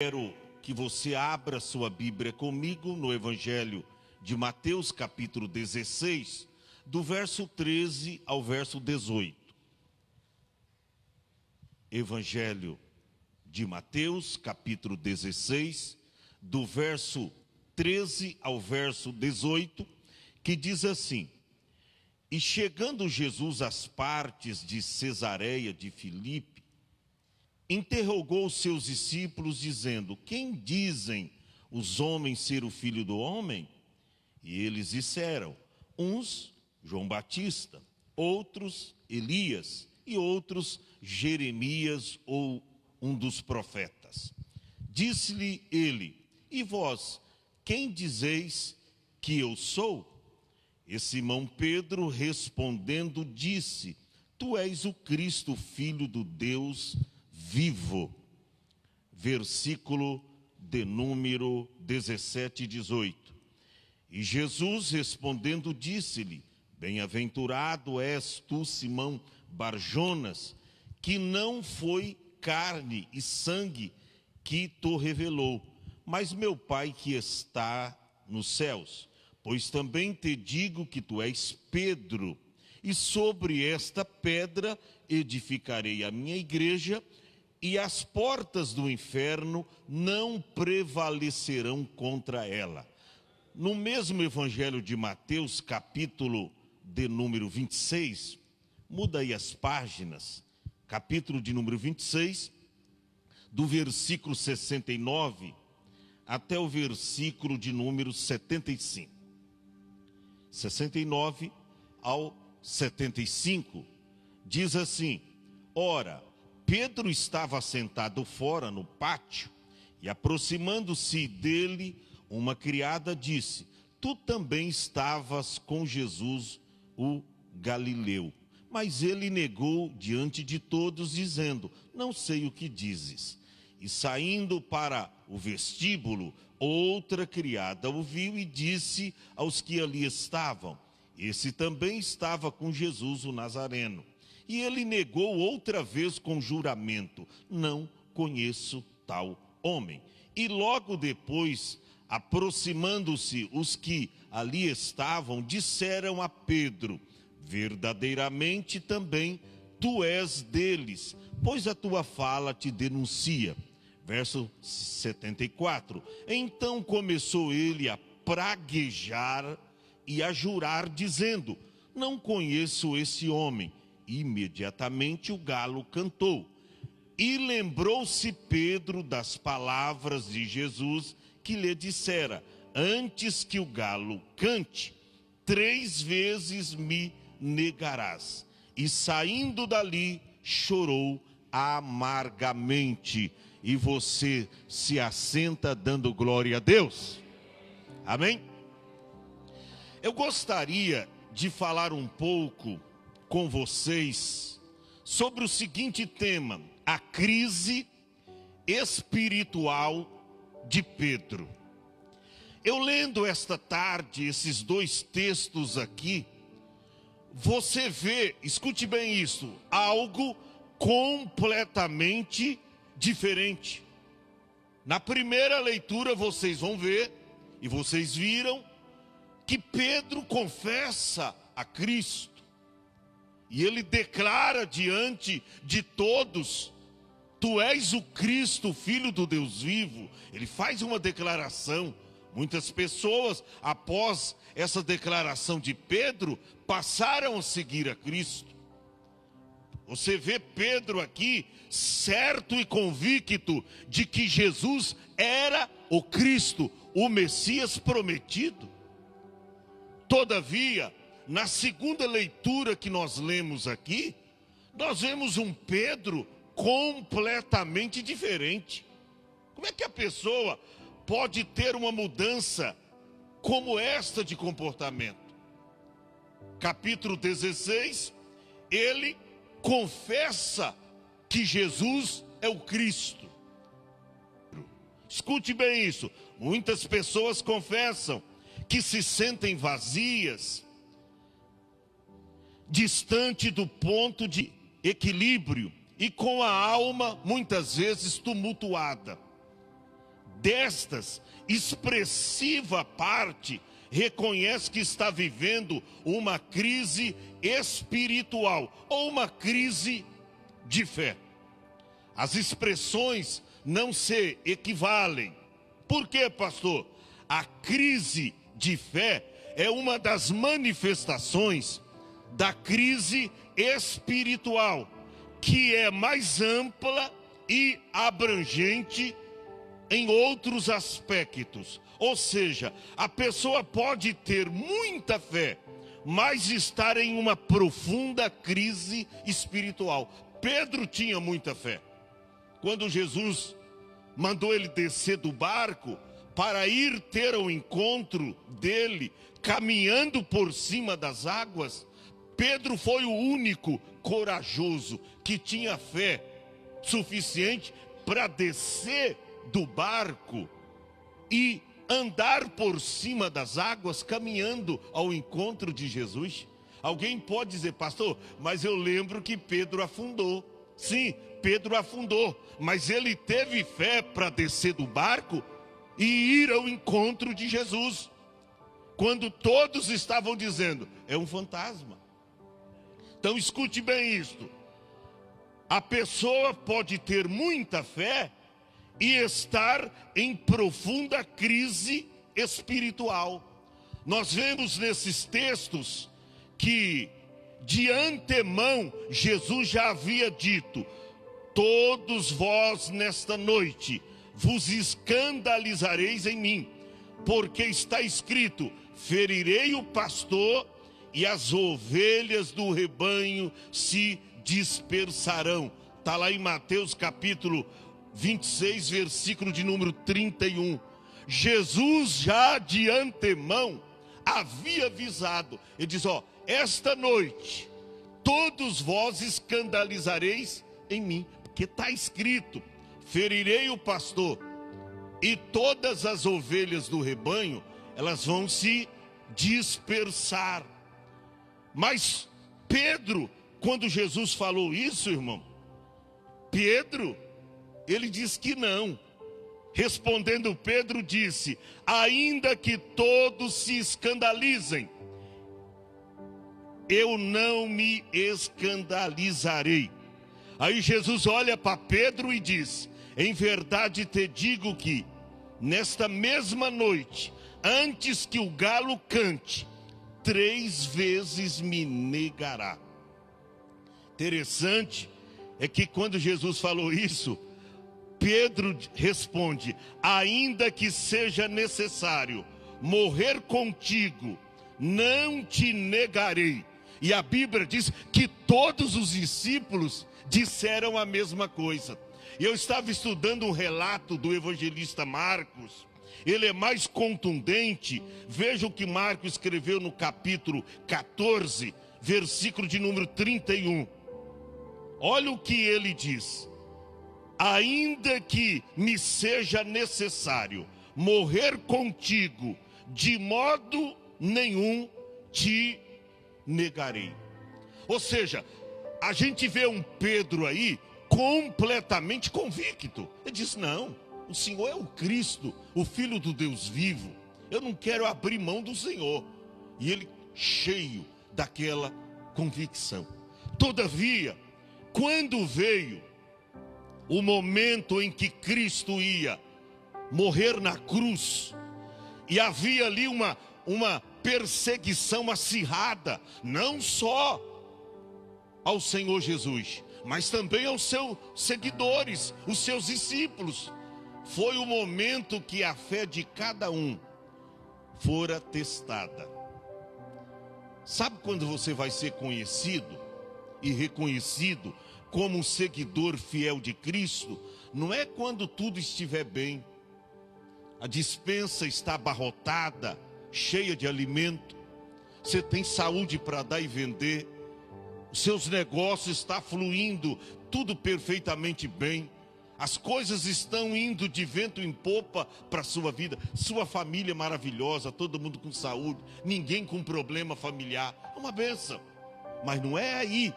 Quero que você abra sua Bíblia comigo no Evangelho de Mateus, capítulo 16, do verso 13 ao verso 18. Evangelho de Mateus, capítulo 16, do verso 13 ao verso 18, que diz assim: E chegando Jesus às partes de Cesareia de Filipe, interrogou os seus discípulos, dizendo: Quem dizem os homens ser o Filho do Homem? E eles disseram: uns, João Batista, outros, Elias, e outros, Jeremias ou um dos profetas. Disse-lhe ele: E vós, quem dizeis que eu sou? E Simão Pedro, respondendo, disse: Tu és o Cristo, Filho do Deus vivo. Versículo de número 17 e 18. E Jesus respondendo disse-lhe: Bem-aventurado és tu, Simão Barjonas, que não foi carne e sangue que te revelou, mas meu Pai que está nos céus. Pois também te digo que tu és Pedro, e sobre esta pedra edificarei a minha igreja, e as portas do inferno não prevalecerão contra ela. No mesmo Evangelho de Mateus, capítulo de número 26, muda aí as páginas, capítulo de número 26, do versículo 69 até o versículo de número 75. 69 ao 75, diz assim: Ora, Pedro estava sentado fora no pátio, e aproximando-se dele, uma criada disse: Tu também estavas com Jesus, o Galileu. Mas ele negou diante de todos, dizendo: Não sei o que dizes. E saindo para o vestíbulo, outra criada o viu e disse aos que ali estavam: Esse também estava com Jesus, o Nazareno. E ele negou outra vez com juramento: Não conheço tal homem. E logo depois, aproximando-se os que ali estavam, disseram a Pedro: Verdadeiramente também tu és deles, pois a tua fala te denuncia. Verso 74. Então começou ele a praguejar e a jurar, dizendo: Não conheço esse homem. Imediatamente o galo cantou. E lembrou-se Pedro das palavras de Jesus, que lhe dissera: Antes que o galo cante, 3 vezes me negarás. E saindo dali, chorou amargamente. E você se assenta dando glória a Deus. Amém? Eu gostaria de falar um pouco com vocês sobre o seguinte tema: a crise espiritual de Pedro. Eu lendo esta tarde esses 2 textos aqui, você vê, escute bem isso, algo completamente diferente. Na primeira leitura vocês vão ver, e vocês viram, que Pedro confessa a Cristo. E ele declara diante de todos: Tu és o Cristo, Filho do Deus vivo. Ele faz uma declaração. Muitas pessoas, após essa declaração de Pedro, passaram a seguir a Cristo. Você vê Pedro aqui, certo e convicto de que Jesus era o Cristo, o Messias prometido. Todavia, na segunda leitura que nós lemos aqui, nós vemos um Pedro completamente diferente. Como é que a pessoa pode ter uma mudança como esta de comportamento? Capítulo 16, ele confessa que Jesus é o Cristo. Escute bem isso. Muitas pessoas confessam que se sentem vazias, distante do ponto de equilíbrio e com a alma muitas vezes tumultuada. destas, expressiva parte reconhece que está vivendo uma crise espiritual ou uma crise de fé. As expressões não se equivalem. Por quê, pastor? A crise de fé é uma das manifestações da crise espiritual, que é mais ampla e abrangente em outros aspectos. Ou seja, a pessoa pode ter muita fé, mas estar em uma profunda crise espiritual. Pedro tinha muita fé. Quando Jesus mandou ele descer do barco para ir ter o encontro dele, caminhando por cima das águas, Pedro foi o único corajoso que tinha fé suficiente para descer do barco e andar por cima das águas, caminhando ao encontro de Jesus. Alguém pode dizer, pastor, mas eu lembro que Pedro afundou. Sim, Pedro afundou, mas ele teve fé para descer do barco e ir ao encontro de Jesus, quando todos estavam dizendo, é um fantasma. Então escute bem isto. A pessoa pode ter muita fé e estar em profunda crise espiritual. Nós vemos nesses textos que de antemão Jesus já havia dito, todos vós nesta noite vos escandalizareis em mim, porque está escrito, ferirei o pastor e as ovelhas do rebanho se dispersarão. Está lá em Mateus capítulo 26, versículo de número 31. Jesus já de antemão havia avisado. Ele diz, esta noite todos vós escandalizareis em mim. Porque está escrito, ferirei o pastor e todas as ovelhas do rebanho, elas vão se dispersar. Mas Pedro, quando Jesus falou isso, irmão, Pedro, ele diz que não. Respondendo Pedro disse, ainda que todos se escandalizem, eu não me escandalizarei. Aí Jesus olha para Pedro e diz, em verdade te digo que nesta mesma noite, antes que o galo cante, 3 vezes me negará. Interessante é que quando Jesus falou isso, Pedro responde, ainda que seja necessário morrer contigo, não te negarei. E a Bíblia diz que todos os discípulos disseram a mesma coisa. Eu estava estudando um relato do evangelista Marcos. Ele é mais contundente. Veja o que Marcos escreveu no capítulo 14, versículo de número 31. Olha o que ele diz. Ainda que me seja necessário morrer contigo, de modo nenhum te negarei. Ou seja, a gente vê um Pedro aí completamente convicto. Ele diz, não, o Senhor é o Cristo, o Filho do Deus vivo. Eu não quero abrir mão do Senhor. E ele cheio daquela convicção. Todavia, quando veio o momento em que Cristo ia morrer na cruz, e havia ali uma perseguição acirrada, não só ao Senhor Jesus, mas também aos seus seguidores, os seus discípulos. Foi o momento que a fé de cada um fora testada. Sabe quando você vai ser conhecido e reconhecido como um seguidor fiel de Cristo? Não é quando tudo estiver bem, a despensa está abarrotada, cheia de alimento, você tem saúde para dar e vender, os seus negócios estão fluindo, tudo perfeitamente bem, as coisas estão indo de vento em popa para a sua vida, sua família é maravilhosa, todo mundo com saúde, ninguém com problema familiar, é uma bênção. Mas não é aí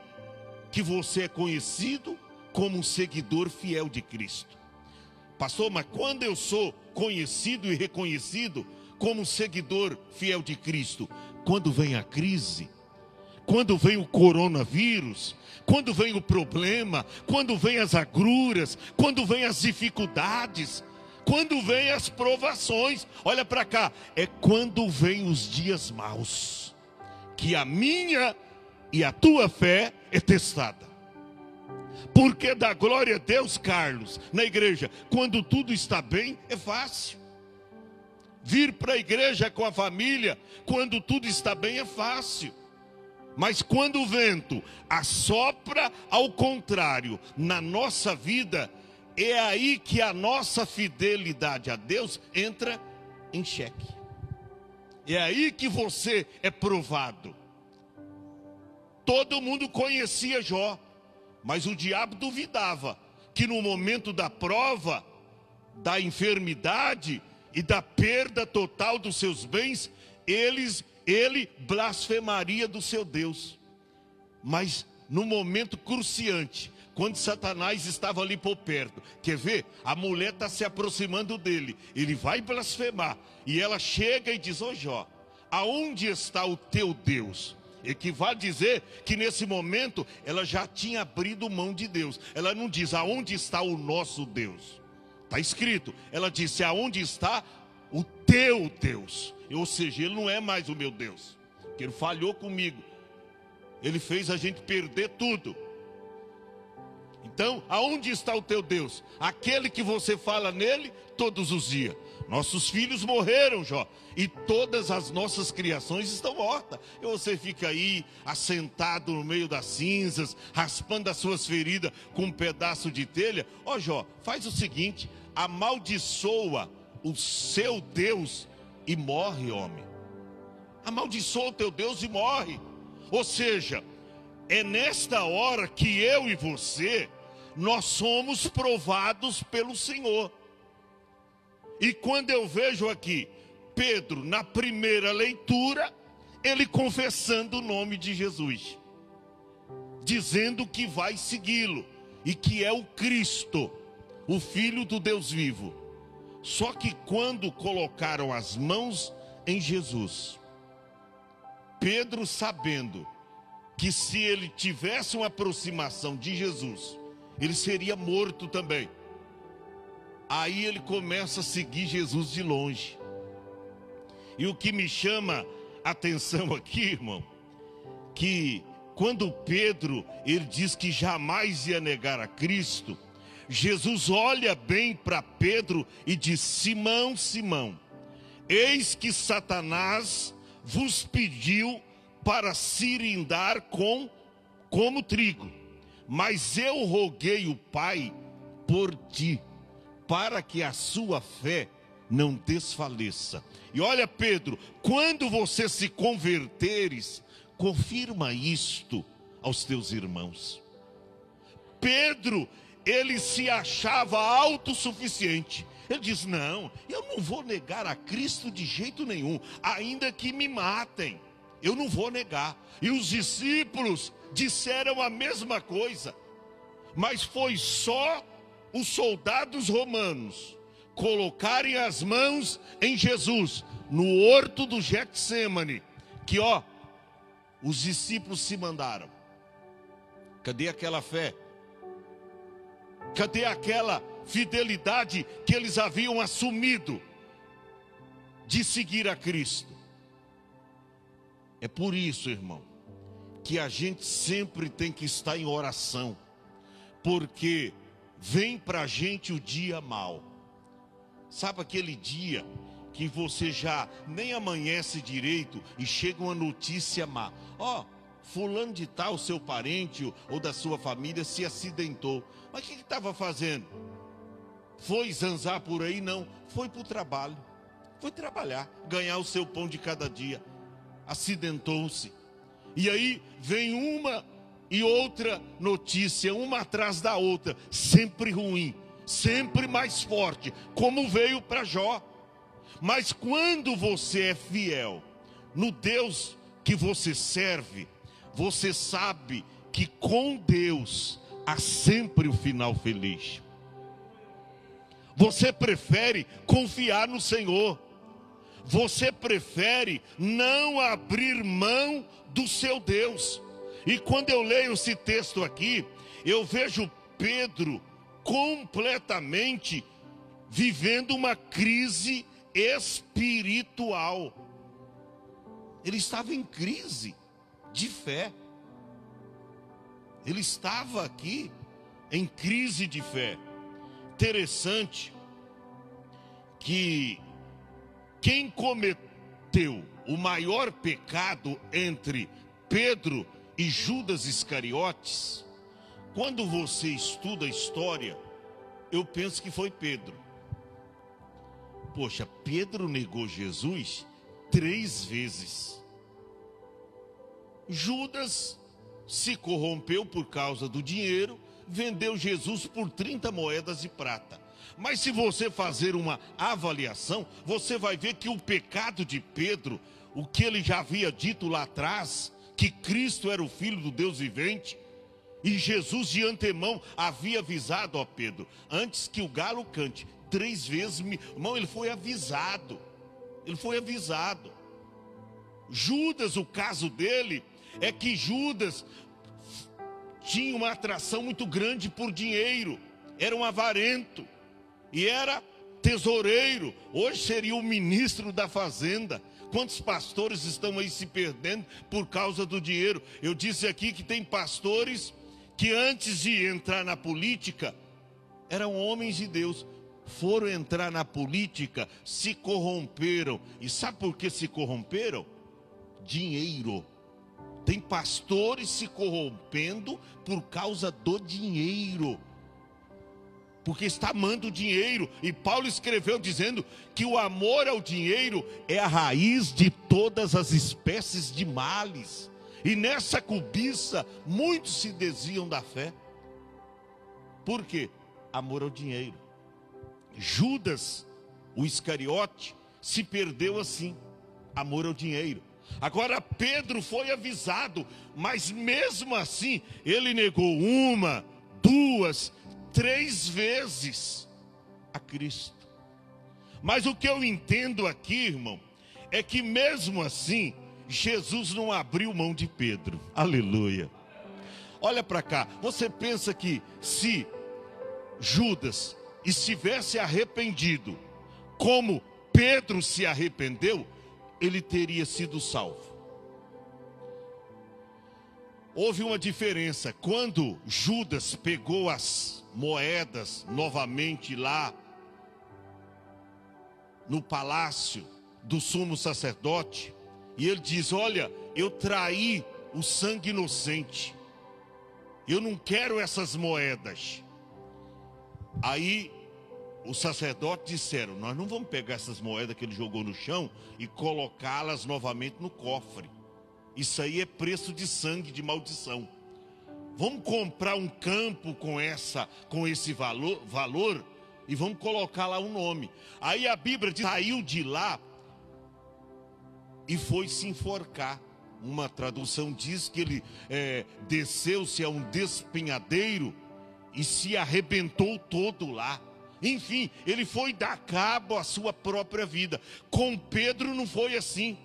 que você é conhecido como um seguidor fiel de Cristo. Pastor, mas quando eu sou conhecido e reconhecido como seguidor fiel de Cristo? Quando vem a crise, quando vem o coronavírus, quando vem o problema, quando vem as agruras, quando vem as dificuldades, quando vem as provações. Olha para cá, é quando vem os dias maus que a minha e a tua fé é testada. Porque dá glória a Deus, Carlos, na igreja, quando tudo está bem, é fácil. Vir para a igreja com a família, quando tudo está bem, é fácil. Mas quando o vento assopra ao contrário na nossa vida, é aí que a nossa fidelidade a Deus entra em xeque. É aí que você é provado. Todo mundo conhecia Jó, mas o diabo duvidava que no momento da prova, da enfermidade e da perda total dos seus bens, ele blasfemaria do seu Deus. Mas no momento cruciante, quando Satanás estava ali por perto, quer ver? A mulher está se aproximando dele, ele vai blasfemar, e ela chega e diz: ô Jó, aonde está o teu Deus? Equivale dizer que nesse momento ela já tinha abrido mão de Deus. Ela não diz aonde está o nosso Deus, está escrito, ela disse aonde está o teu Deus. Ou seja, ele não é mais o meu Deus, porque ele falhou comigo, ele fez a gente perder tudo. Então, aonde está o teu Deus? Aquele que você fala nele todos os dias. Nossos filhos morreram, Jó, e todas as nossas criações estão mortas. E você fica aí, assentado no meio das cinzas, raspando as suas feridas com um pedaço de telha. Ó Jó, faz o seguinte, amaldiçoa o seu Deus e morre, homem. Amaldiçoa o teu Deus e morre. Ou seja, é nesta hora que eu e você, nós somos provados pelo Senhor. E quando eu vejo aqui Pedro, na primeira leitura, ele confessando o nome de Jesus, dizendo que vai segui-lo e que é o Cristo, o Filho do Deus vivo. Só que quando colocaram as mãos em Jesus, Pedro, sabendo que se ele tivesse uma aproximação de Jesus, ele seria morto também. Aí ele começa a seguir Jesus de longe. E o que me chama a atenção aqui, irmão, que quando Pedro, ele diz que jamais ia negar a Cristo, Jesus olha bem para Pedro e diz: Simão, Simão, eis que Satanás vos pediu para cirindar como trigo, mas eu roguei o Pai por ti, para que a sua fé não desfaleça. E olha, Pedro, quando você se converteres, confirma isto aos teus irmãos. Pedro, ele se achava autossuficiente. Ele diz: não, eu não vou negar a Cristo de jeito nenhum, ainda que me matem, eu não vou negar. E os discípulos disseram a mesma coisa, mas foi só os soldados romanos colocarem as mãos em Jesus no horto do Getsêmani, que os discípulos se mandaram. Cadê aquela fé? Cadê aquela fidelidade que eles haviam assumido de seguir a Cristo? É por isso, irmão, que a gente sempre tem que estar em oração, porque vem para a gente o dia mau. Sabe aquele dia que você já nem amanhece direito e chega uma notícia má? Fulano de tal, seu parente ou da sua família se acidentou. Mas o que estava fazendo? Foi zanzar por aí? Não, foi para o trabalho. Foi trabalhar, ganhar o seu pão de cada dia. Acidentou-se. E aí vem uma e outra notícia, uma atrás da outra, sempre ruim, sempre mais forte, como veio para Jó. Mas quando você é fiel no Deus que você serve, você sabe que com Deus há sempre o final feliz. Você prefere confiar no Senhor. Você prefere não abrir mão do seu Deus. E quando eu leio esse texto aqui, eu vejo Pedro completamente vivendo uma crise espiritual. Ele estava em crise de fé. Ele estava aqui em crise de fé. Interessante que quem cometeu o maior pecado entre Pedro e Judas Iscariotes, quando você estuda a história, eu penso que foi Pedro. Poxa, Pedro negou Jesus 3 vezes. Judas se corrompeu por causa do dinheiro, vendeu Jesus por 30 moedas de prata. Mas se você fazer uma avaliação, você vai ver que o pecado de Pedro, o que ele já havia dito lá atrás, que Cristo era o Filho do Deus vivente, e Jesus de antemão havia avisado a Pedro, antes que o galo cante, 3 vezes, irmão, ele foi avisado. Ele foi avisado. Judas, o caso dele é que Judas tinha uma atração muito grande por dinheiro, era um avarento e era tesoureiro. Hoje seria o ministro da fazenda. Quantos pastores estão aí se perdendo por causa do dinheiro? Eu disse aqui que tem pastores que antes de entrar na política eram homens de Deus, foram entrar na política, se corromperam. E sabe por que se corromperam? Dinheiro. Tem pastores se corrompendo por causa do dinheiro, porque está amando o dinheiro. E Paulo escreveu dizendo que o amor ao dinheiro é a raiz de todas as espécies de males. E nessa cobiça muitos se desviam da fé. Por quê? Amor ao dinheiro. Judas, o Iscariote, se perdeu assim, amor ao dinheiro. Agora Pedro foi avisado, mas mesmo assim ele negou 1, 2, 3 vezes a Cristo. Mas o que eu entendo aqui, irmão, é que mesmo assim Jesus não abriu mão de Pedro. Aleluia. Olha para cá, você pensa que se Judas estivesse arrependido, como Pedro se arrependeu, ele teria sido salvo. Houve uma diferença. Quando Judas pegou as moedas novamente lá no palácio do sumo sacerdote, e ele diz: olha, eu traí o sangue inocente, eu não quero essas moedas. Aí os sacerdotes disseram: nós não vamos pegar essas moedas que ele jogou no chão e colocá-las novamente no cofre. Isso aí é preço de sangue, de maldição. Vamos comprar um campo com esse valor e vamos colocar lá um nome. Aí a Bíblia diz, saiu de lá e foi se enforcar. Uma tradução diz que ele desceu-se a um despenhadeiro e se arrebentou todo lá. Enfim, ele foi dar cabo à sua própria vida. Com Pedro não foi assim.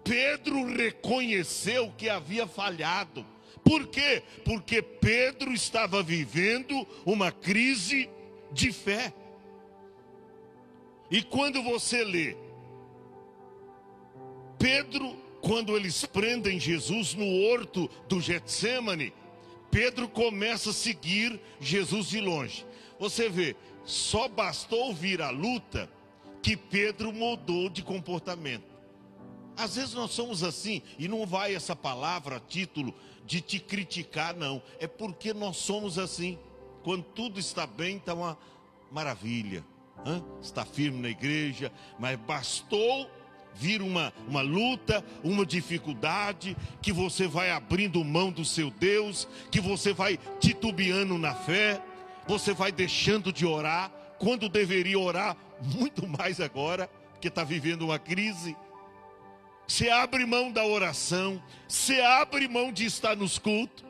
Pedro reconheceu que havia falhado. Por quê? Porque Pedro estava vivendo uma crise de fé. E quando você lê Pedro, quando eles prendem Jesus no horto do Getsêmani, Pedro começa a seguir Jesus de longe. Você vê, só bastou ouvir a luta que Pedro mudou de comportamento. Às vezes nós somos assim, e não vai essa palavra a título de te criticar, não. É porque nós somos assim. Quando tudo está bem, está uma maravilha. Está firme na igreja, mas bastou vir uma luta, uma dificuldade, que você vai abrindo mão do seu Deus, que você vai titubeando na fé, você vai deixando de orar, quando deveria orar muito mais agora, porque está vivendo uma crise. Você abre mão da oração, você abre mão de estar nos cultos.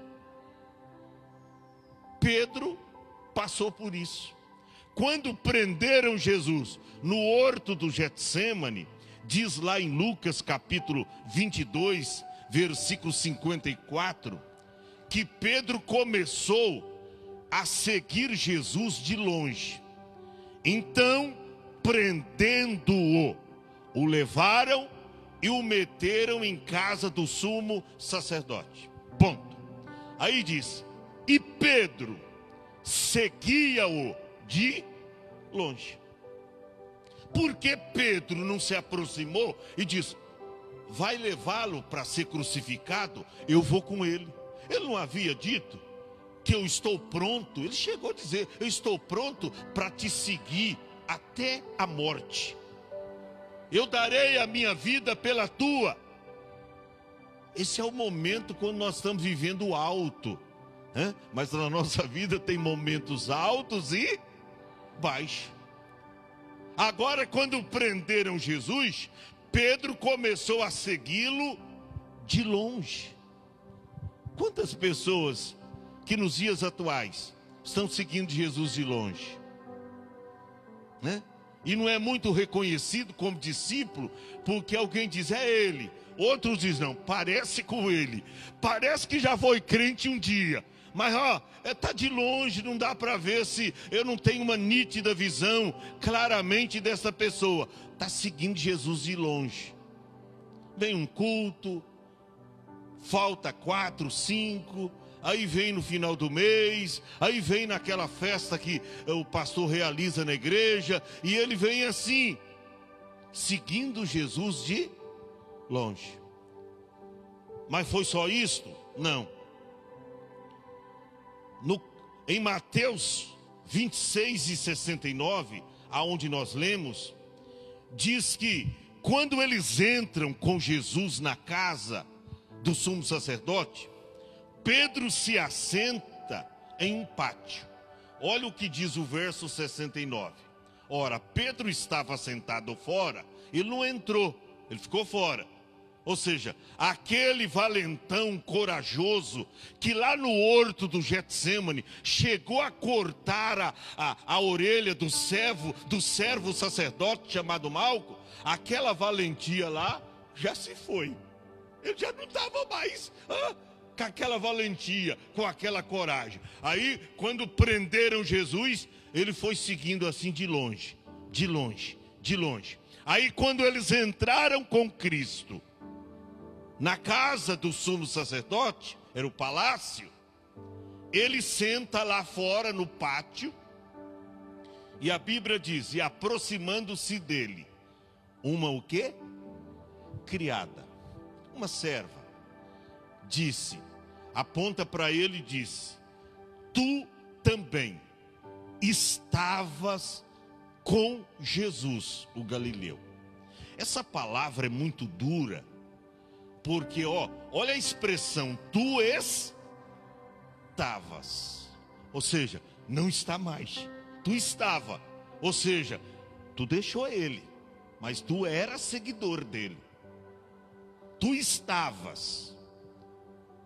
Pedro passou por isso. quando prenderam Jesus no horto do Getsêmani, diz lá em Lucas capítulo 22, versículo 54, que Pedro começou a seguir Jesus de longe. Então, prendendo-o, o levaram e o meteram em casa do sumo sacerdote. Ponto. Aí diz, e Pedro seguia-o de longe. Por que Pedro não se aproximou e disse, vai levá-lo para ser crucificado? Eu vou com ele. Ele não havia dito que eu estou pronto? Ele chegou a dizer, eu estou pronto para te seguir até a morte. Eu darei a minha vida pela tua. Esse é o momento quando nós estamos vivendo alto, né? Mas na nossa vida tem momentos altos e baixos. Agora, quando prenderam Jesus, Pedro começou a segui-lo de longe. Quantas pessoas que nos dias atuais estão seguindo Jesus de longe, né? E não é muito reconhecido como discípulo, porque alguém diz, é ele. Outros dizem, não, parece com ele. Parece que já foi crente um dia. Mas, está de longe, não dá para ver se eu não tenho uma nítida visão claramente dessa pessoa. Está seguindo Jesus de longe. Vem um culto, falta 4, 5... aí vem no final do mês, aí vem naquela festa que o pastor realiza na igreja, e ele vem assim, seguindo Jesus de longe. Mas foi só isto? Não. Em Mateus 26 e 69, aonde nós lemos, diz que quando eles entram com Jesus na casa do sumo sacerdote, Pedro se assenta em um pátio. Olha o que diz o verso 69. Ora, Pedro estava sentado fora, ele não entrou, ele ficou fora. Ou seja, aquele valentão corajoso que lá no horto do Getsêmani chegou a cortar a orelha do servo sacerdote chamado Malco, aquela valentia lá já se foi. Ele já não estava mais com aquela valentia, com aquela coragem. Aí, quando prenderam Jesus, ele foi seguindo assim de longe, de longe, de longe. Aí, quando eles entraram com Cristo na casa do sumo sacerdote, era o palácio, ele senta lá fora no pátio, e a Bíblia diz, e aproximando-se dele, uma o quê? Criada, uma serva, disse, aponta para ele e disse, tu também estavas com Jesus, o Galileu. Essa palavra é muito dura, porque olha a expressão, tu estavas, ou seja, não está mais, tu estava, ou seja, tu deixou ele, mas tu era seguidor dele, tu estavas,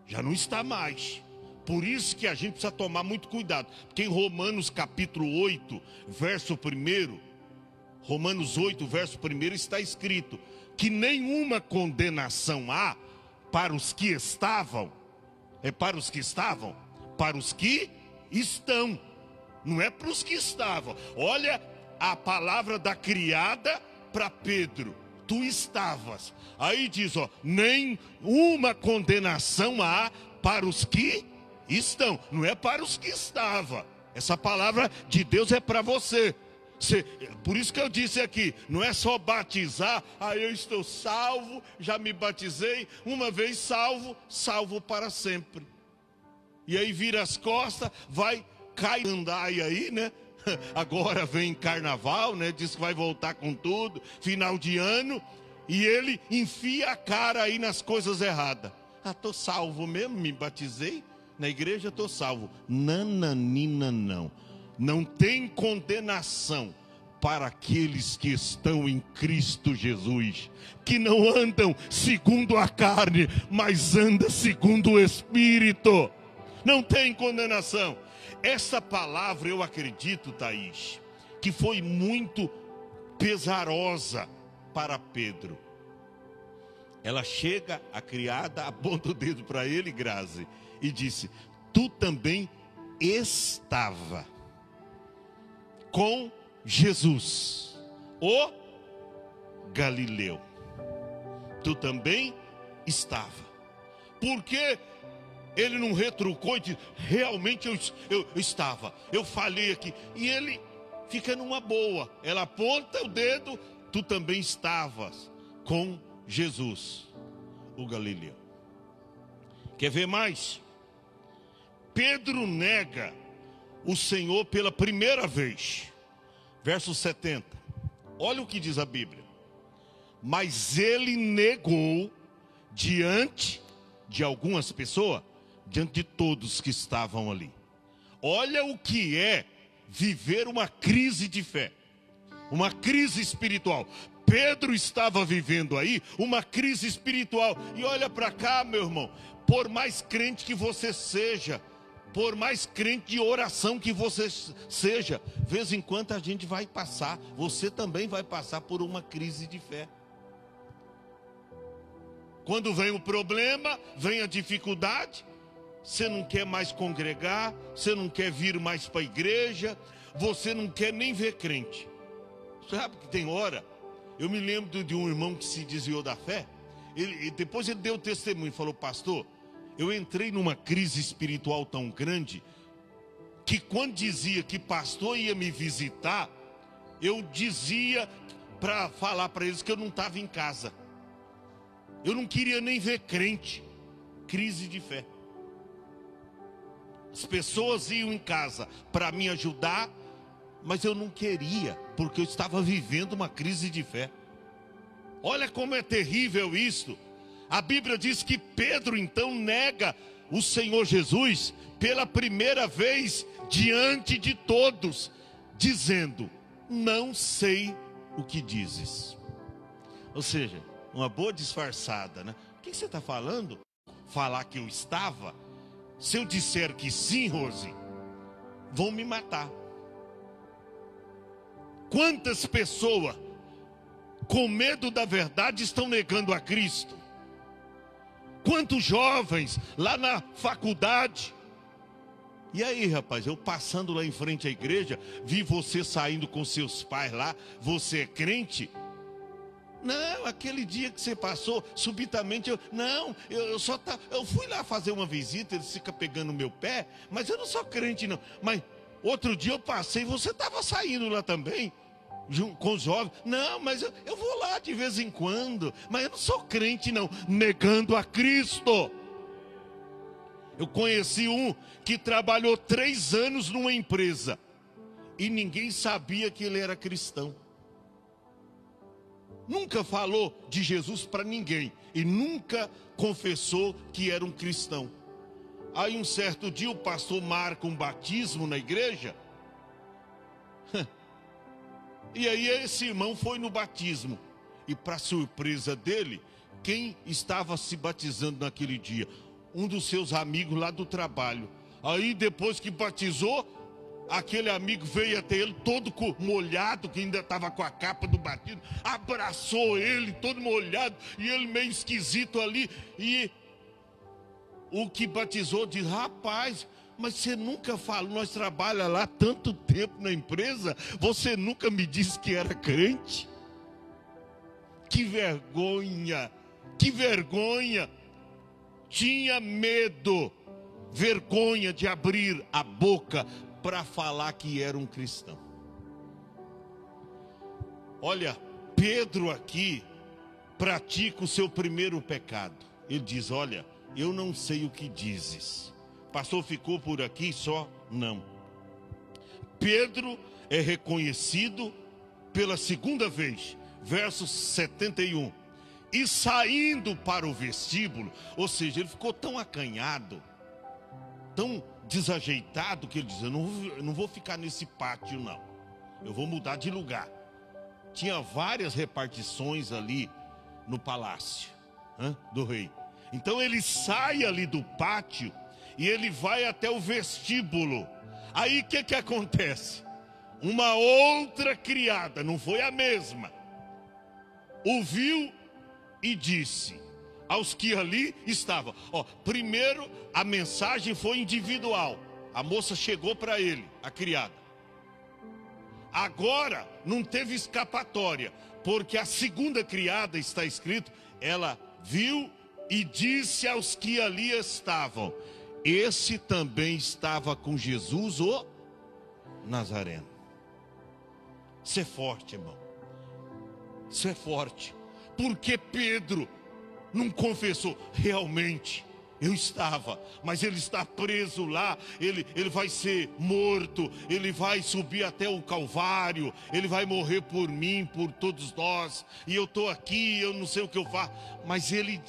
já não está mais. Por isso que a gente precisa tomar muito cuidado, porque em Romanos capítulo 8, verso 1, Romanos 8, verso 1, está escrito que nenhuma condenação há para os que estavam, para os que estavam, para os que estão, não é para os que estavam. Olha a palavra da criada para Pedro, tu estavas. Aí diz, nenhuma condenação há para os que estão, não é para os que estavam. Essa palavra de Deus é para você. Por isso que eu disse aqui, não é só batizar, eu estou salvo, já me batizei, uma vez salvo, salvo para sempre. E aí vira as costas, cai andai aí, né? Agora vem carnaval, né? Diz que vai voltar com tudo, final de ano, e ele enfia a cara aí nas coisas erradas. Estou salvo mesmo, me batizei, na igreja estou salvo. Nananina não. Não tem condenação para aqueles que estão em Cristo Jesus, que não andam segundo a carne, mas andam segundo o Espírito. Não tem condenação. Essa palavra, eu acredito, Thaís, que foi muito pesarosa para Pedro. Ela chega, a criada, aponta o dedo para ele, Grazi, e disse: tu também estava com Jesus, o Galileu. Tu também estava. Porque ele não retrucou e disse: realmente eu estava, eu falei aqui. E ele fica numa boa. Ela aponta o dedo: tu também estavas com Jesus, o Galileu. Quer ver mais? Pedro nega o Senhor pela primeira vez. Verso 70. Olha o que diz a Bíblia. Mas ele negou diante de algumas pessoas, diante de todos que estavam ali. Olha o que é viver uma crise de fé, uma crise espiritual. Pedro estava vivendo aí uma crise espiritual. E olha para cá, meu irmão, por mais crente que você seja, por mais crente de oração que você seja, de vez em quando a gente vai passar, você também vai passar por uma crise de fé. Quando vem o problema, vem a dificuldade, você não quer mais congregar, você não quer vir mais para a igreja, você não quer nem ver crente. Sabe que tem hora, eu me lembro de um irmão que se desviou da fé, depois ele deu testemunho e falou: pastor, eu entrei numa crise espiritual tão grande, que quando dizia que pastor ia me visitar, eu dizia para falar para eles que eu não estava em casa. Eu não queria nem ver crente. Crise de fé. As pessoas iam em casa para me ajudar, mas eu não queria, porque eu estava vivendo uma crise de fé. Olha como é terrível isso. A Bíblia diz que Pedro então nega o Senhor Jesus pela primeira vez diante de todos, dizendo: não sei o que dizes. Ou seja, uma boa disfarçada, né? O que você está falando? Falar que eu estava? Se eu disser que sim, Rose, vão me matar. Quantas pessoas com medo da verdade estão negando a Cristo? Quantos jovens lá na faculdade? E aí, rapaz, eu passando lá em frente à igreja, vi você saindo com seus pais lá, você é crente? Não, aquele dia que você passou, subitamente eu fui lá fazer uma visita, ele fica pegando o meu pé, mas eu não sou crente não. Mas outro dia eu passei, você estava saindo lá também, com os jovens. Não, mas eu vou lá de vez em quando, mas eu não sou crente não, negando a Cristo. Eu conheci um que trabalhou 3 anos numa empresa e ninguém sabia que ele era cristão. Nunca falou de Jesus para ninguém e nunca confessou que era um cristão. Aí um certo dia o pastor marca um batismo na igreja. E aí esse irmão foi no batismo. E para surpresa dele, quem estava se batizando naquele dia? Um dos seus amigos lá do trabalho. Aí depois que batizou, aquele amigo veio até ele todo molhado, que ainda estava com a capa do batismo, abraçou ele todo molhado, e ele meio esquisito ali. E o que batizou disse: rapaz, mas você nunca falou, nós trabalhamos lá tanto tempo na empresa, você nunca me disse que era crente? Que vergonha, que vergonha. Tinha medo, vergonha de abrir a boca para falar que era um cristão. Olha, Pedro aqui pratica o seu primeiro pecado. Ele diz: olha, eu não sei o que dizes. Pastor, ficou por aqui só? Não. Pedro é reconhecido pela segunda vez, verso 71. E saindo para o vestíbulo, ou seja, ele ficou tão acanhado, tão desajeitado, que ele diz: eu não vou ficar nesse pátio não, eu vou mudar de lugar. Tinha várias repartições ali no palácio do rei. Então ele sai ali do pátio e ele vai até o vestíbulo. Aí o que acontece? uma outra criada, não foi a mesma, ouviu e disse aos que ali estavam. Primeiro a mensagem foi individual. A moça chegou para ele, a criada. Agora não teve escapatória, porque a segunda criada, está escrito, ela viu e disse aos que ali estavam. Esse também estava com Jesus, o Nazareno. Isso é forte, irmão. Isso é forte. Porque Pedro não confessou. Realmente, eu estava, mas ele está preso lá. Ele vai ser morto. Ele vai subir até o Calvário. Ele vai morrer por mim, por todos nós. E eu estou aqui, eu não sei o que eu faço. Mas ele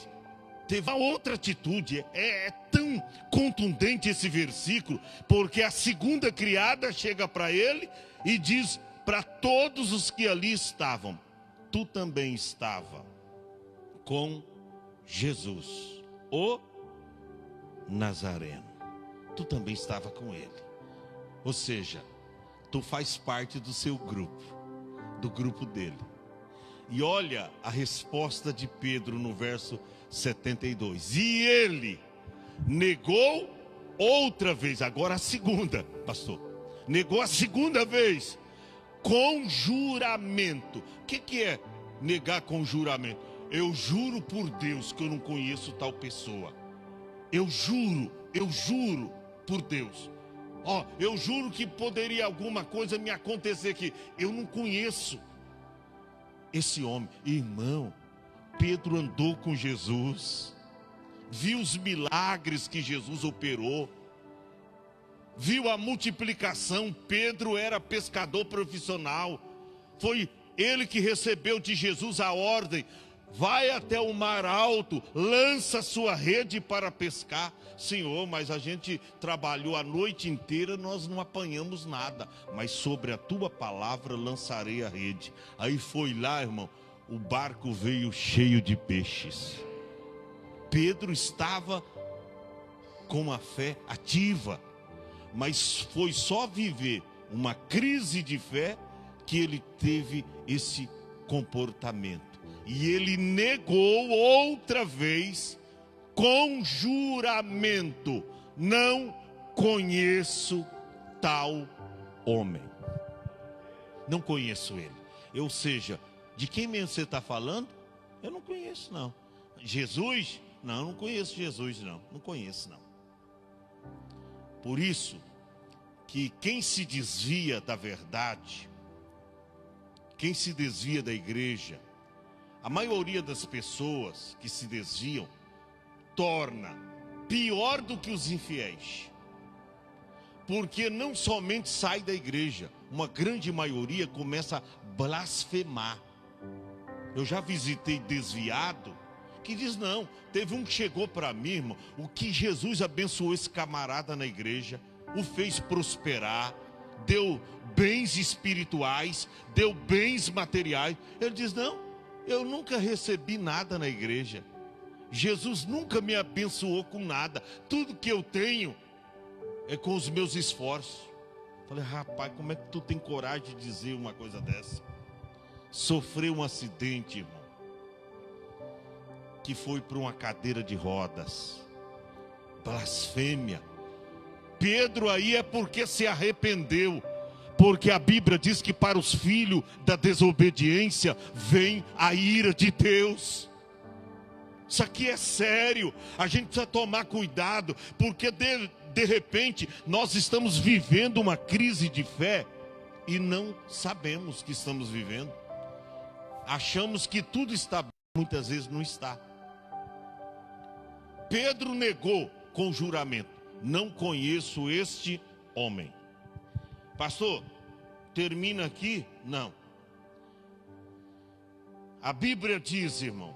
teve uma outra atitude. É tão contundente esse versículo, porque a segunda criada chega para ele e diz para todos os que ali estavam: tu também estava com Jesus, o Nazareno. Tu também estava com ele. Ou seja, tu faz parte do seu grupo, do grupo dele. E olha a resposta de Pedro no verso 72. E ele negou outra vez, agora a segunda, pastor. Negou a segunda vez, com juramento. O que é negar com juramento? Eu juro por Deus que eu não conheço tal pessoa. Eu juro por Deus. Eu juro que poderia alguma coisa me acontecer aqui. Eu não conheço esse homem. Irmão, Pedro andou com Jesus, viu os milagres que Jesus operou, viu a multiplicação. Pedro era pescador profissional. Foi ele que recebeu de Jesus a ordem: vai até o mar alto, lança sua rede para pescar. Senhor, mas a gente trabalhou a noite inteira, nós não apanhamos nada, mas sobre a tua palavra lançarei a rede. Aí foi lá, irmão, o barco veio cheio de peixes. Pedro estava com a fé ativa, mas foi só viver uma crise de fé que ele teve esse comportamento. E ele negou outra vez, com juramento: não conheço tal homem. Não conheço ele. Ou seja, de quem mesmo você está falando? Eu não conheço, não. Jesus? Não, não conheço Jesus, não. Não conheço, não. Por isso que quem se desvia da verdade, quem se desvia da igreja, a maioria das pessoas que se desviam torna pior do que os infiéis. Porque não somente sai da igreja, uma grande maioria começa a blasfemar. Eu já visitei desviado que diz: não, teve um que chegou para mim, irmão, o que Jesus abençoou esse camarada na igreja, o fez prosperar, deu bens espirituais, deu bens materiais. Ele diz: não, eu nunca recebi nada na igreja. Jesus nunca me abençoou com nada. Tudo que eu tenho é com os meus esforços. Falei: rapaz, como é que tu tem coragem de dizer uma coisa dessa? Sofreu um acidente, irmão, que foi para uma cadeira de rodas. Blasfêmia. Pedro aí é porque se arrependeu. Porque a Bíblia diz que para os filhos da desobediência vem a ira de Deus. Isso aqui é sério. A gente precisa tomar cuidado, porque de repente nós estamos vivendo uma crise de fé e não sabemos que estamos vivendo. Achamos que tudo está bem, muitas vezes não está. Pedro negou com juramento: não conheço este homem. Pastor, termina aqui? Não. A Bíblia diz, irmão,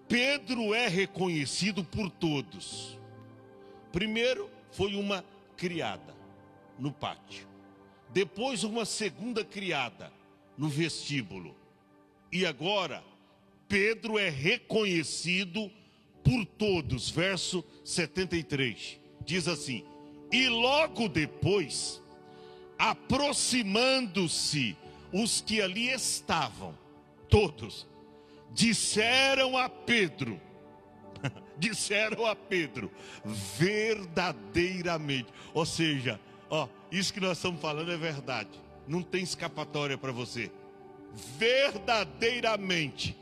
Pedro é reconhecido por todos. Primeiro foi uma criada no pátio. Depois uma segunda criada no vestíbulo. E agora Pedro é reconhecido por todos. Verso 73 diz assim: e logo depois aproximando-se os que ali estavam, todos, disseram a Pedro, verdadeiramente. Ou seja, isso que nós estamos falando é verdade. Não tem escapatória para você. Verdadeiramente,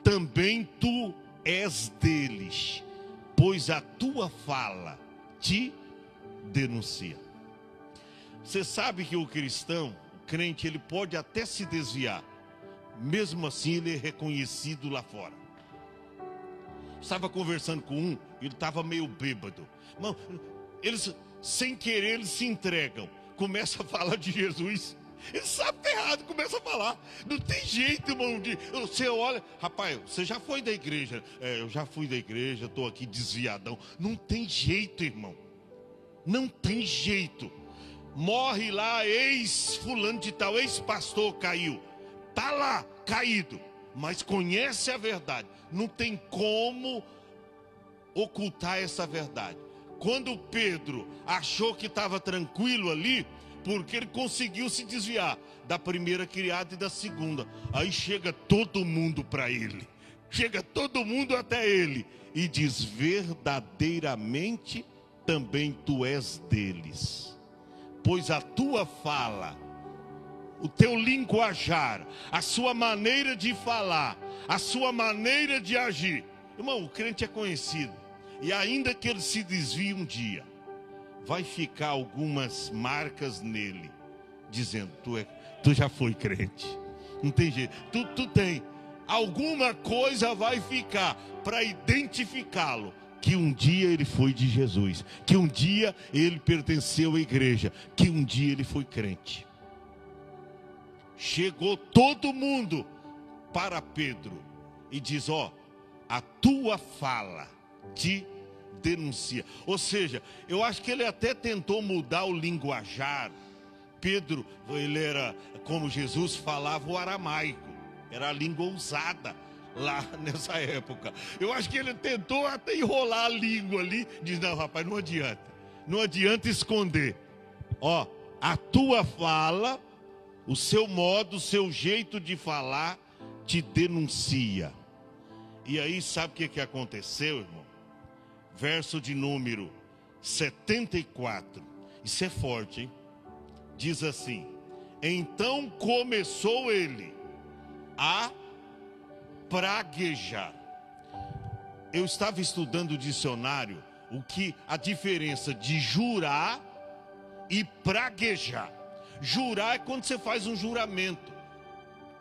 também tu és deles, pois a tua fala te denuncia. Você sabe que o cristão, o crente, ele pode até se desviar, mesmo assim ele é reconhecido lá fora. Estava conversando com um, ele estava meio bêbado. Mano, eles, sem querer, eles se entregam, começa a falar de Jesus. Ele sabe que é errado, começa a falar. Não tem jeito, irmão. Você olha, rapaz, você já foi da igreja? Eu já fui da igreja, estou aqui desviadão. Não tem jeito, irmão. Não tem jeito. Morre lá, ex-fulano de tal, ex-pastor caiu. Está lá, caído, mas conhece a verdade. Não tem como ocultar essa verdade. Quando Pedro achou que estava tranquilo ali, porque ele conseguiu se desviar da primeira criada e da segunda. Aí chega todo mundo para ele. Chega todo mundo até ele. E diz, verdadeiramente também tu és deles. Pois a tua fala, o teu linguajar, a sua maneira de falar, a sua maneira de agir. Irmão, o crente é conhecido. E ainda que ele se desvie um dia, vai ficar algumas marcas nele, dizendo, tu já foi crente. Não tem jeito, tu tem. Alguma coisa vai ficar para identificá-lo, que um dia ele foi de Jesus, que um dia ele pertenceu à igreja, que um dia ele foi crente. Chegou todo mundo para Pedro e diz, a tua fala te denuncia. Ou seja, eu acho que ele até tentou mudar o linguajar. Pedro, ele era, como Jesus falava, o aramaico. Era a língua usada lá nessa época. Eu acho que ele tentou até enrolar a língua ali. Diz, não, rapaz, não adianta. Não adianta esconder. A tua fala, o seu modo, o seu jeito de falar te denuncia. E aí, sabe o que aconteceu, irmão? Verso de número 74. Isso é forte, hein? Diz assim: então começou ele a praguejar. Eu estava estudando o dicionário, a diferença de jurar e praguejar. Jurar é quando você faz um juramento,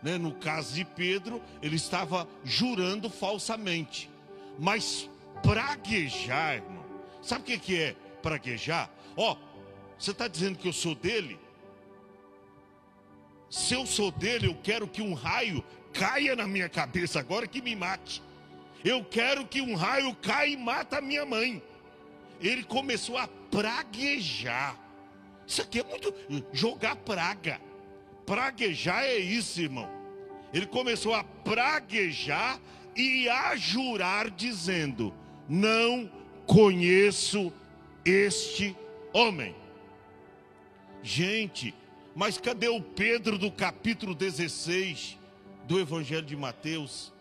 né? No caso de Pedro, ele estava jurando falsamente. Mas praguejar, irmão, sabe o que é praguejar? Você está dizendo que eu sou dele? Se eu sou dele, eu quero que um raio caia na minha cabeça agora que me mate. Eu quero que um raio caia e mata a minha mãe. Ele começou a praguejar. Isso aqui é muito jogar praga. Praguejar é isso, irmão. Ele começou a praguejar e a jurar, dizendo: não conheço este homem. Gente, mas cadê o Pedro do capítulo 16 do Evangelho de Mateus,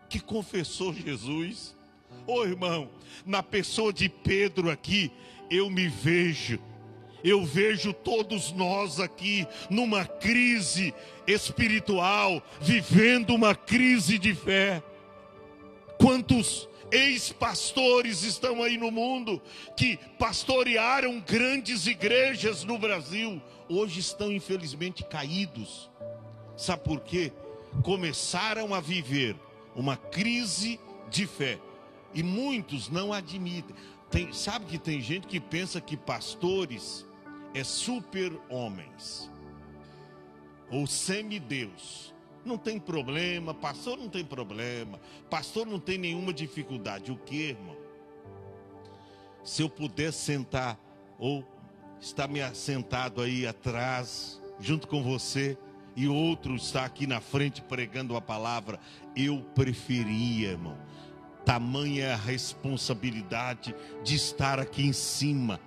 que confessou Jesus? Irmão, na pessoa de Pedro aqui, eu me vejo. Eu vejo todos nós aqui numa crise espiritual, vivendo uma crise de fé. Quantos ex-pastores estão aí no mundo que pastorearam grandes igrejas no Brasil, hoje estão infelizmente caídos. Sabe por quê? Começaram a viver uma crise de fé e muitos não admitem. Sabe que tem gente que pensa que pastores é super-homens ou semideus. Não tem problema, pastor não tem problema, pastor não tem nenhuma dificuldade. O que, irmão? Se eu puder sentar ou estar me assentado aí atrás, junto com você, e outro está aqui na frente pregando a palavra, eu preferia, irmão. Tamanha a responsabilidade de estar aqui em cima,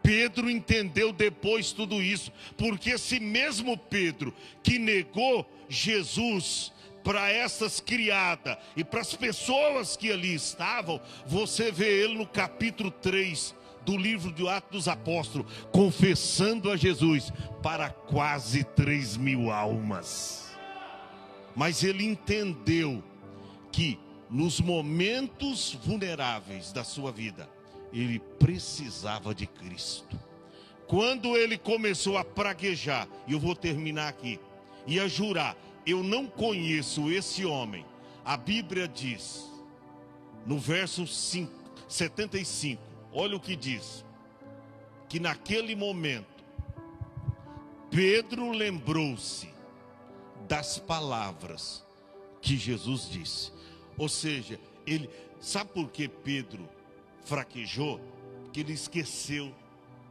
Pedro entendeu depois tudo isso, porque esse mesmo Pedro que negou Jesus para essas criadas e para as pessoas que ali estavam, você vê ele no capítulo 3 do livro de Atos dos Apóstolos, confessando a Jesus para quase 3.000 almas. Mas ele entendeu que nos momentos vulneráveis da sua vida, ele precisava de Cristo. Quando ele começou a praguejar, e eu vou terminar aqui, e a jurar, eu não conheço esse homem. A Bíblia diz, no verso 75, olha o que diz, que naquele momento, Pedro lembrou-se das palavras que Jesus disse. Ou seja, ele, sabe por que Pedro fraquejou? Porque ele esqueceu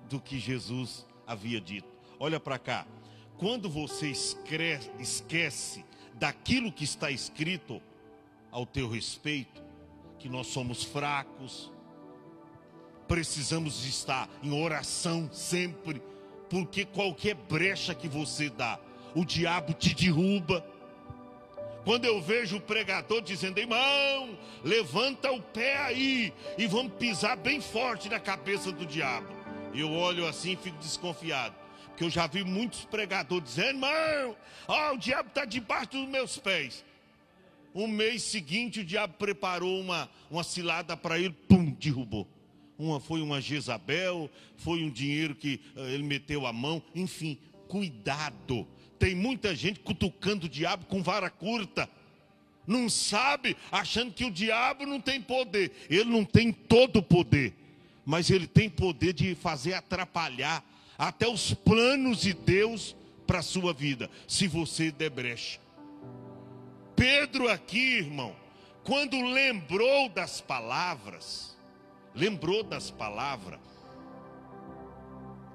do que Jesus havia dito. Olha para cá, quando você esquece daquilo que está escrito ao teu respeito, que nós somos fracos, precisamos estar em oração sempre, porque qualquer brecha que você dá, o diabo te derruba. Quando eu vejo o pregador dizendo, irmão, levanta o pé aí e vamos pisar bem forte na cabeça do diabo, eu olho assim e fico desconfiado, porque eu já vi muitos pregadores dizendo, irmão, o diabo está debaixo dos meus pés. Um mês seguinte o diabo preparou uma cilada para ele, pum, derrubou. Foi uma Jezabel, foi um dinheiro que ele meteu a mão, enfim, cuidado. Tem muita gente cutucando o diabo com vara curta, não sabe, achando que o diabo não tem poder. Ele não tem todo o poder, mas ele tem poder de fazer atrapalhar até os planos de Deus para a sua vida, se você der brecha. Pedro aqui, irmão, quando lembrou das palavras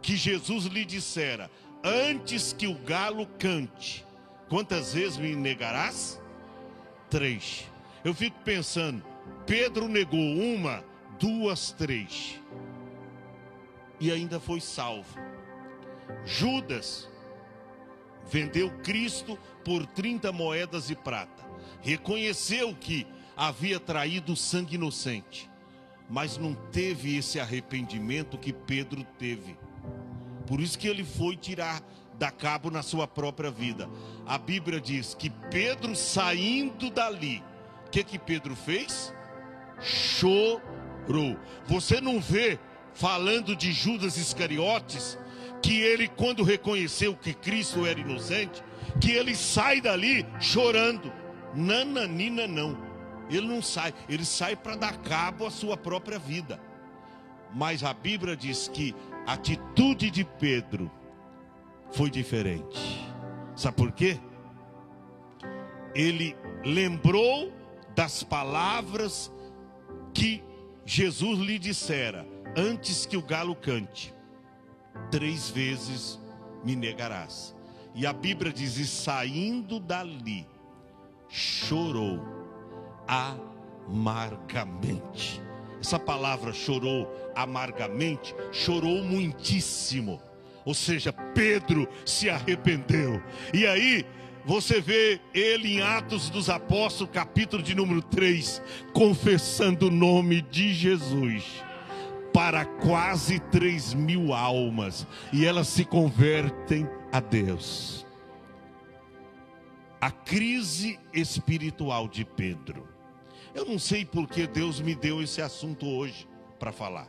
que Jesus lhe dissera, antes que o galo cante, quantas vezes me negarás? 3. Eu fico pensando, Pedro negou 1, 2, 3, e ainda foi salvo. Judas vendeu Cristo por 30 moedas de prata, reconheceu que havia traído sangue inocente, mas não teve esse arrependimento que Pedro teve. Por isso que ele foi tirar da cabo na sua própria vida. A Bíblia diz que Pedro, saindo dali, o que Pedro fez? Chorou. Você não vê, falando de Judas Iscariotes, que ele, quando reconheceu que Cristo era inocente, que ele sai dali chorando. Nananina não. Ele não sai, ele sai para dar cabo à sua própria vida. Mas a Bíblia diz que a atitude de Pedro foi diferente. Sabe por quê? Ele lembrou das palavras que Jesus lhe dissera, antes que o galo cante, 3 vezes me negarás. E a Bíblia diz, e saindo dali, chorou amargamente. Essa palavra chorou amargamente, chorou muitíssimo. Ou seja, Pedro se arrependeu. E aí, você vê ele em Atos dos Apóstolos, capítulo de número 3, confessando o nome de Jesus para quase 3.000 almas. E elas se convertem a Deus. A crise espiritual de Pedro. Eu não sei porque Deus me deu esse assunto hoje para falar.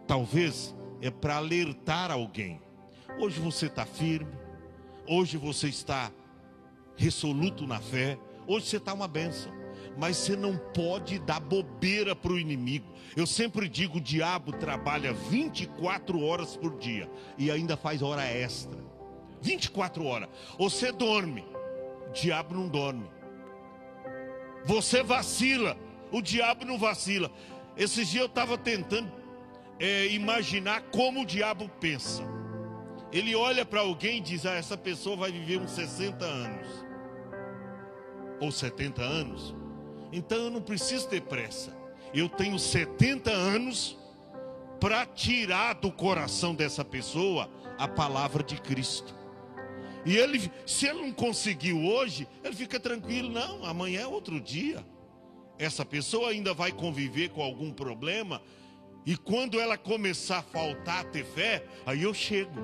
Talvez é para alertar alguém. Hoje você está firme. Hoje você está resoluto na fé. Hoje você está uma bênção. Mas você não pode dar bobeira para o inimigo. Eu sempre digo, o diabo trabalha 24 horas por dia. E ainda faz hora extra. 24 horas. Você dorme. O diabo não dorme. Você vacila, o diabo não vacila. Esses dias eu estava tentando imaginar como o diabo pensa. Ele olha para alguém e diz, essa pessoa vai viver uns 60 anos. Ou 70 anos. Então eu não preciso ter pressa. Eu tenho 70 anos para tirar do coração dessa pessoa a palavra de Cristo. E ele, se ele não conseguiu hoje, ele fica tranquilo, não, amanhã é outro dia. Essa pessoa ainda vai conviver com algum problema, e quando ela começar a faltar a ter fé, aí eu chego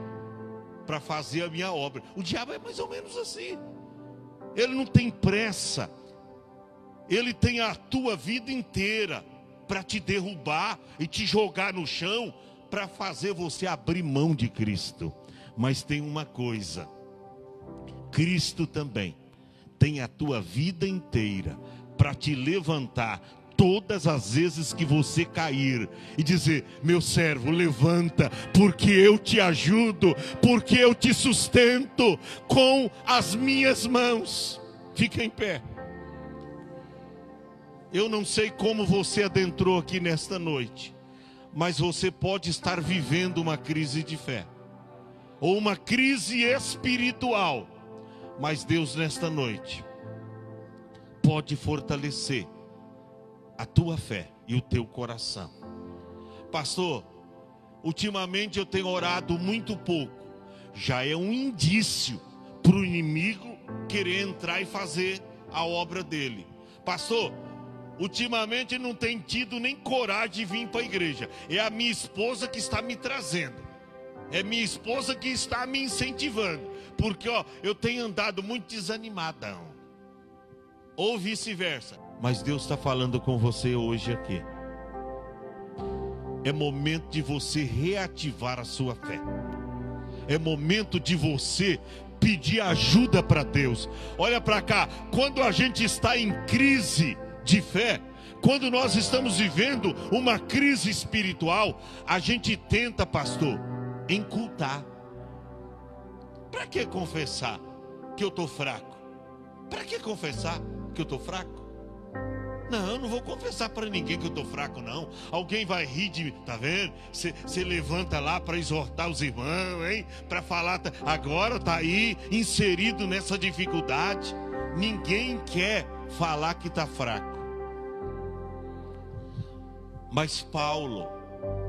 para fazer a minha obra. O diabo é mais ou menos assim. Ele não tem pressa. Ele tem a tua vida inteira para te derrubar e te jogar no chão, para fazer você abrir mão de Cristo. Mas tem uma coisa, Cristo também tem a tua vida inteira para te levantar todas as vezes que você cair e dizer: meu servo, levanta, porque eu te ajudo, porque eu te sustento com as minhas mãos. Fica em pé. Eu não sei como você adentrou aqui nesta noite, mas você pode estar vivendo uma crise de fé, ou uma crise espiritual. Mas Deus nesta noite pode fortalecer a tua fé e o teu coração. Pastor, ultimamente eu tenho orado muito pouco. Já é um indício para o inimigo querer entrar e fazer a obra dele. Pastor, ultimamente não tem tido nem coragem de vir para a igreja. É a minha esposa que está me trazendo. É minha esposa que está me incentivando. Porque eu tenho andado muito desanimadão. Ou vice-versa. Mas Deus está falando com você hoje aqui. É momento de você reativar a sua fé. É momento de você pedir ajuda para Deus. Olha para cá. Quando a gente está em crise de fé, quando nós estamos vivendo uma crise espiritual, a gente tenta, pastor, incultar. Para que confessar que eu estou fraco? Para que confessar que eu estou fraco? Não, eu não vou confessar para ninguém que eu estou fraco, não. Alguém vai rir de mim, tá vendo? Você levanta lá para exortar os irmãos, hein? Para falar, agora está aí inserido nessa dificuldade. Ninguém quer falar que está fraco. Mas Paulo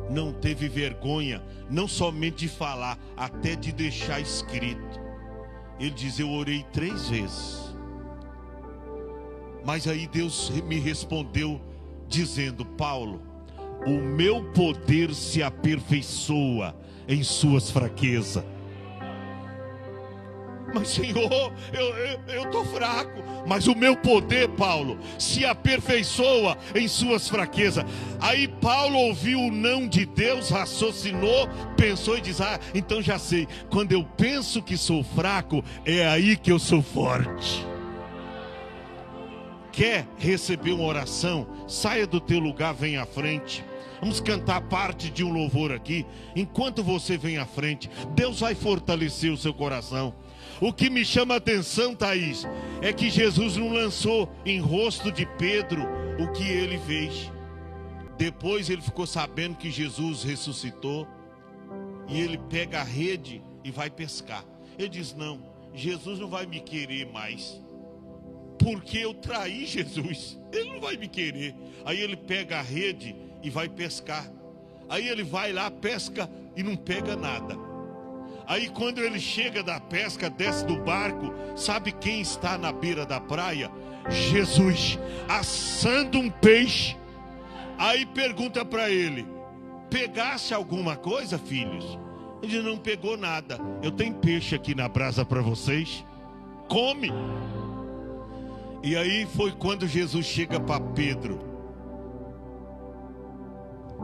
não teve vergonha, não somente de falar, até de deixar escrito. Ele diz: eu orei 3 vezes. Mas aí Deus me respondeu dizendo: Paulo, o meu poder se aperfeiçoa em suas fraquezas. Mas Senhor, eu estou fraco. Mas o meu poder, Paulo, se aperfeiçoa em suas fraquezas. Aí Paulo ouviu o não de Deus, raciocinou, pensou e diz: ah, então já sei. Quando eu penso que sou fraco, é aí que eu sou forte. Quer receber uma oração? Saia do teu lugar, vem à frente. Vamos cantar parte de um louvor aqui. Enquanto você vem à frente, Deus vai fortalecer o seu coração. O que me chama a atenção, Thaís, é que Jesus não lançou em rosto de Pedro o que ele fez. Depois ele ficou sabendo que Jesus ressuscitou, e ele pega a rede e vai pescar. Ele diz: não, Jesus não vai me querer mais, porque eu traí Jesus. Ele não vai me querer. Aí ele pega a rede e vai pescar. Aí ele vai lá, pesca e não pega nada. Aí quando ele chega da pesca, desce do barco, sabe quem está na beira da praia? Jesus, assando um peixe. Aí pergunta para ele: pegasse alguma coisa, filhos? Ele não pegou nada. Eu tenho peixe aqui na brasa para vocês, come. E aí foi quando Jesus chega para Pedro: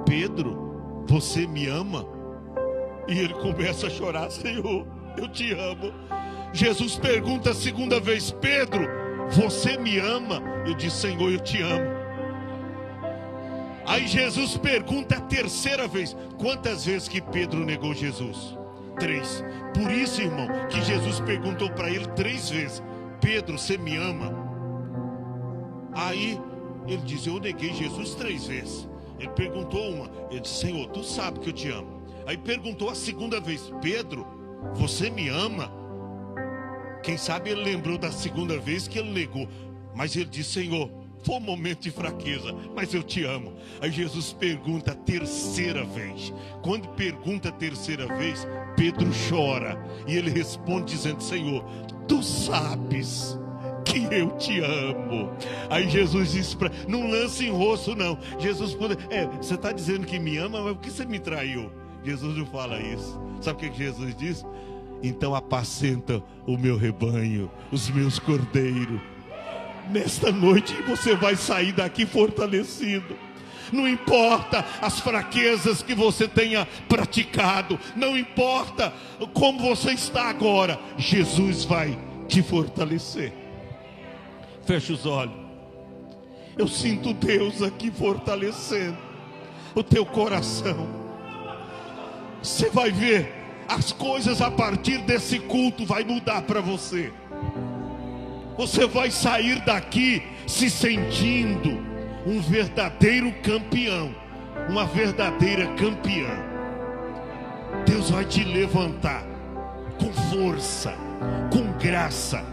Pedro, você me ama? E ele começa a chorar: Senhor, eu te amo. Jesus pergunta a segunda vez: Pedro, você me ama? Eu disse: Senhor, eu te amo. Aí Jesus pergunta a terceira vez. Quantas vezes que Pedro negou Jesus? 3. Por isso, irmão, que Jesus perguntou para ele 3 vezes: Pedro, você me ama? Aí ele diz: eu neguei Jesus 3 vezes. Ele perguntou uma, ele disse: Senhor, tu sabe que eu te amo. Aí perguntou a segunda vez: Pedro, você me ama? Quem sabe ele lembrou da segunda vez que ele negou. Mas ele disse: Senhor, Foi um momento de fraqueza, mas eu te amo. Aí Jesus pergunta a terceira vez. Quando pergunta a terceira vez, Pedro chora. E ele responde dizendo: Senhor, tu sabes que eu te amo. Aí Jesus diz para, não lance em rosto não. Jesus pode, você está dizendo que me ama, mas por que você me traiu? Jesus não fala isso. Sabe o que Jesus diz? Então apacenta o meu rebanho, os meus cordeiros. Nesta noite você vai sair daqui fortalecido. Não importa as fraquezas que você tenha praticado, não importa como você está agora, Jesus vai te fortalecer. Fecha os olhos. Eu sinto Deus aqui fortalecendo o teu coração. Você vai ver, as coisas a partir desse culto vai mudar para você. Você vai sair daqui se sentindo um verdadeiro campeão, uma verdadeira campeã. Deus vai te levantar com força, com graça,